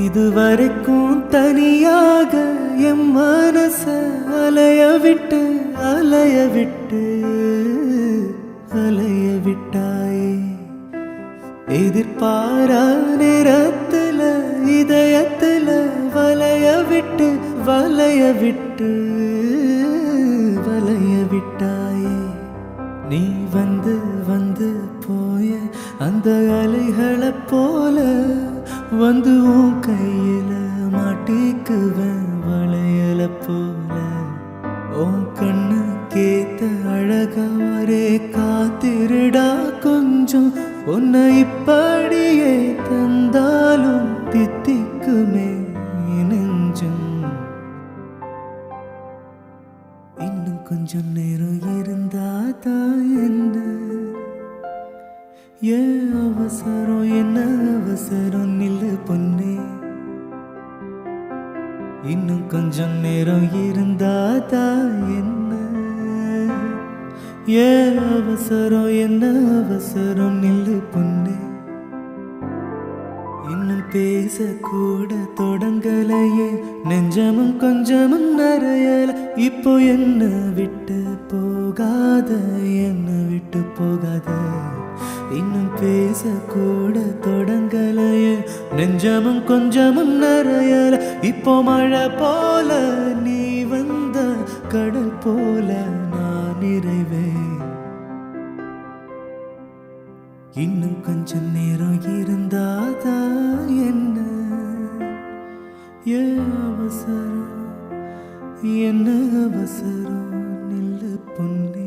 இதுவரைக்கும் தனியாக என் மனச அலைய விட்டு அலைய விட்டு அலைய விட்டாயே. எதிர்பாரா நேரத்துல இதயத்துல வளைய விட்டு வளைய விட்டு வளைய விட்டாயே. நீ வந்து வந்து போய அந்த அலைகளை போல வந்து உன் கையில மாட்டிக்குவேன் வளையல போல. உன் கண்ணு கேத்த அழகாரே காத்திருடா கொஞ்சம். உன்னை இப்படியே தந்தாலும் தித்திக்குமே நெஞ்சம். இன்னும் கொஞ்சம் நேரம் இருந்தாதான் என்ன? ஏன் அவசரம் என்ன அவசரம் நில்லு பொன்னே. இன்னும் கொஞ்சம் நேரம் இருந்தாதான் என்ன? ஏன் அவசரம் என்ன அவசரம் நில்லு பொன்னே. இன்னும் பேசக்கூட தொடங்கலையே நெஞ்சமும் கொஞ்சமும் நிறையல. இப்போ என்ன விட்டு போகாத என்ன விட்டு போகாத. இன்னும் பேசக்கூட தொடங்கலையே நெஞ்சமும் கொஞ்சமும் நிறையல. இப்போ மழை போல நீ வந்த கடல் போல நான் நிறைவே. இன்னும் கொஞ்சம் நேரம் இருந்தாதா என்ன? ஏன் அவசரம் என்ன அவசரம் நில்லு பொன்னே.